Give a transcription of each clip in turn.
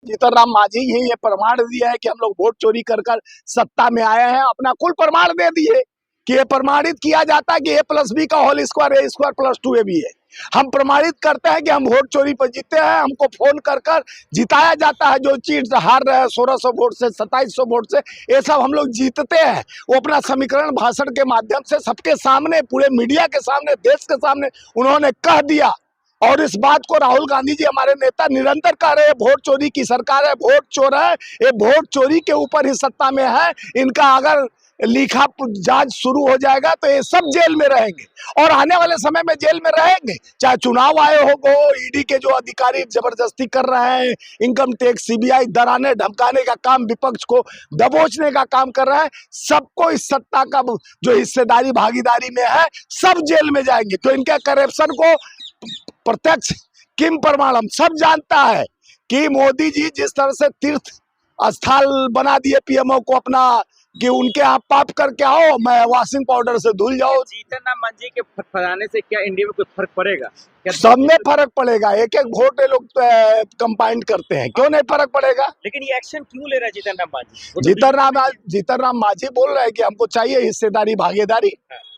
जीतनराम मांझी ही ये प्रमाण दिया है कि हम लोग वोट चोरी कर कर सत्ता में आए हैं। अपना कुल प्रमाण दे दिए कि ये प्रमाणित किया जाता है कि A+B का होल स्क्वायर A² + 2AB है। हम प्रमाणित करते हैं कि हम वोट चोरी पर जीते हैं। हमको फोन कर कर जिताया जाता है। जो चीज हार रहे हैं 1600 वोट से 2700 वोट से, ये सब हम लोग जीतते हैं। वो अपना समीकरण भाषण के माध्यम से सबके सामने, पूरे मीडिया के सामने, देश के सामने उन्होंने कह दिया। और इस बात को राहुल गांधी जी हमारे नेता निरंतर कह रहे हैं, वोट चोरी की सरकार है, वोट चोर है। ये वोट चोरी के ऊपर ही सत्ता में है। इनका अगर लिखा जांच शुरू हो जाएगा तो ये सब जेल में रहेंगे और आने वाले समय में जेल में रहेंगे। चाहे चुनाव आयोग हो, ईडी के जो अधिकारी जबरदस्ती कर रहे हैं, इनकम टैक्स, CBI डराने धमकाने का काम, विपक्ष को दबोचने का काम कर रहा है, सबको इस सत्ता का जो हिस्सेदारी भागीदारी में है, सब जेल में जाएंगे। तो इनके करप्शन को प्रत्यक्ष किम प्रमाणम सब जानता है कि मोदी जी जिस तरह से तीर्थ स्थल बना दिए पीएमओ को अपना, कि उनके आप पाप करके आओ, मैं वॉशिंग पाउडर से धुल जाओ। जीतनराम मांझी के फटफटाने से क्या इंडिया में कोई फर्क पड़ेगा? सब में फर्क पड़ेगा। एक एक वोट ये लोग कंपाइंड करते हैं, क्यों नहीं फर्क पड़ेगा? लेकिन ये एक्शन क्यों ले रहा है जीतनराम मांझी? जीतनराम मांझी बोल रहे हैं कि हमको चाहिए हिस्सेदारी भागीदारी।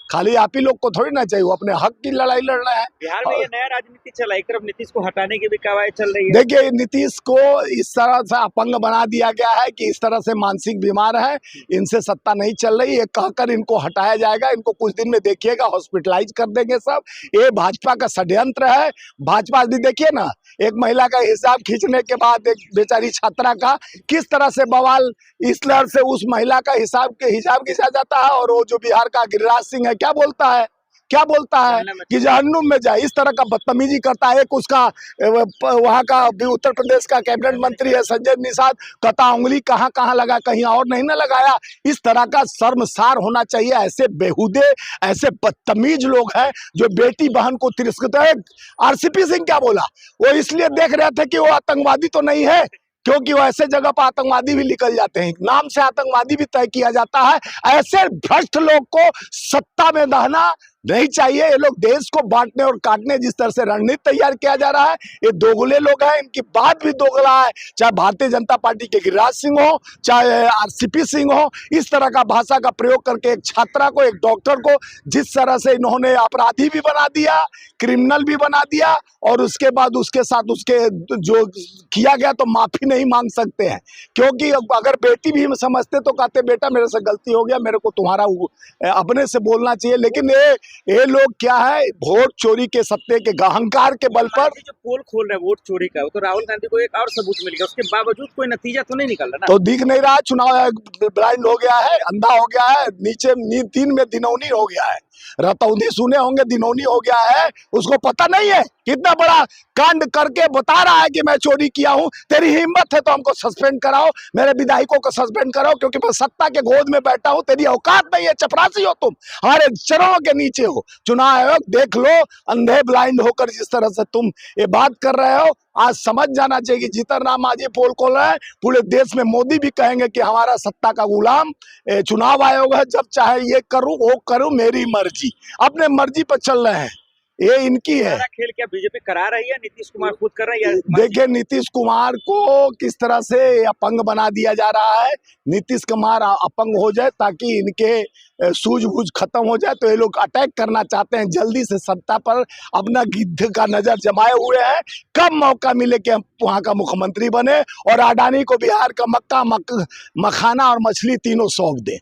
खाली आप ही लोग को थोड़ी ना चाहिए, वो अपने हक की लड़ाई लड़ रहे हैं। बिहार में ये नया राजनीति चला, एक तरफ नीतीश को हटाने की भी कवायद चल रही है। देखिए, नीतीश को इस तरह से अपंग बना दिया गया है कि इस तरह से मानसिक बीमार है, इनसे सत्ता नहीं चल रही है, कहकर इनको हटाया जाएगा। इनको कुछ दिन में देखिएगा हॉस्पिटलाइज कर देंगे सब। ये भाजपा का षड्यंत्र है। भाजपा भी देखिए ना, एक महिला का हिसाब खींचने के बाद एक बेचारी छात्रा का किस तरह से बवाल, इस तरह से उस महिला का हिसाब खींचा जाता है। और वो जो बिहार का गिरिराज सिंह है, क्या बोलता है कि जहन्नुम में जाए, इस तरह का बदतमीजी करता है। एक उसका वहाँ का उत्तर प्रदेश का कैबिनेट मंत्री है संजय निषाद, कहता उंगली कहाँ कहाँ लगा, कहीं और नहीं ना लगाया। इस तरह का शर्मसार होना चाहिए। ऐसे बेहुदे, ऐसे बदतमीज लोग हैं जो बेटी बहन को तिरस्कृत है। RCP सिंह क्या बोला, वो इसलिए देख रहे थे कि वो आतंकवादी तो नहीं है, क्योंकि वो ऐसे जगह पर आतंकवादी भी निकल जाते हैं, नाम से आतंकवादी भी तय किया जाता है। ऐसे भ्रष्ट लोग को सत्ता में रहना नहीं चाहिए। ये लोग देश को बांटने और काटने जिस तरह से रणनीति तैयार किया जा रहा है, ये दोगले लोग हैं। इनकी बात भी दोगला है, चाहे भारतीय जनता पार्टी के गिरिराज सिंह हो, चाहे RCP सिंह हो। इस तरह का भाषा का प्रयोग करके एक छात्रा को, एक डॉक्टर को जिस तरह से इन्होंने अपराधी भी बना दिया, क्रिमिनल भी बना दिया, और उसके बाद उसके साथ उसके जो किया गया तो माफी नहीं मांग सकते हैं। क्योंकि अगर बेटी भी समझते तो कहते बेटा मेरे से गलती हो गया, मेरे को तुम्हारा अपने से बोलना चाहिए। लेकिन ये लोग क्या है, वोट चोरी के सत्ते के अहंकार के बल पर जो पोल खोल रहे हैं वोट चोरी का, तो राहुल गांधी को एक और सबूत मिल गया, उसके बावजूद कोई नतीजा तो नहीं निकल रहा ना। तो दिख नहीं रहा, चुनाव ब्लाइंड हो गया है, अंधा हो गया है, नीचे दिन में दिनौनी हो गया है। रतौंधी सुने होंगे, दिनौनी हो गया है। उसको पता नहीं है कितना बड़ा कांड करके बता रहा है कि मैं चोरी किया हूं। तेरी हिम्मत है तो हमको सस्पेंड कराओ, मेरे विधायकों को सस्पेंड कराओ, क्योंकि मैं सत्ता के गोद में बैठा हूं। तेरी औकात नहीं है, चपरासी हो तुम, हमारे चरणों के नीचे हो। चुनाव आयोग देख लो, अंधे ब्लाइंड होकर जिस तरह से तुम ये बात कर रहे हो, आज समझ जाना चाहिए कि जीतनराम मांझी पोल खोल रहे हैं। पूरे देश में मोदी भी कहेंगे कि हमारा सत्ता का गुलाम चुनाव आयोग है, जब चाहे ये करूं वो करूं, मेरी मर्जी। अपने मर्जी पर चल रहे हैं, ये इनकी है। खेल क्या बीजेपी करा रही है, नीतीश कुमार खुद कर रहा है? देखिए, नीतीश कुमार को किस तरह से अपंग बना दिया जा रहा है। नीतीश कुमार अपंग हो जाए ताकि इनके सूझबूझ खत्म हो जाए, तो ये लोग अटैक करना चाहते हैं जल्दी से सत्ता पर। अपना गिद्ध का नजर जमाए हुए हैं, कब मौका मिले कि हम वहां का मुख्यमंत्री बने और अडानी को बिहार का मक्का मखाना और मछली तीनों सौंप दें।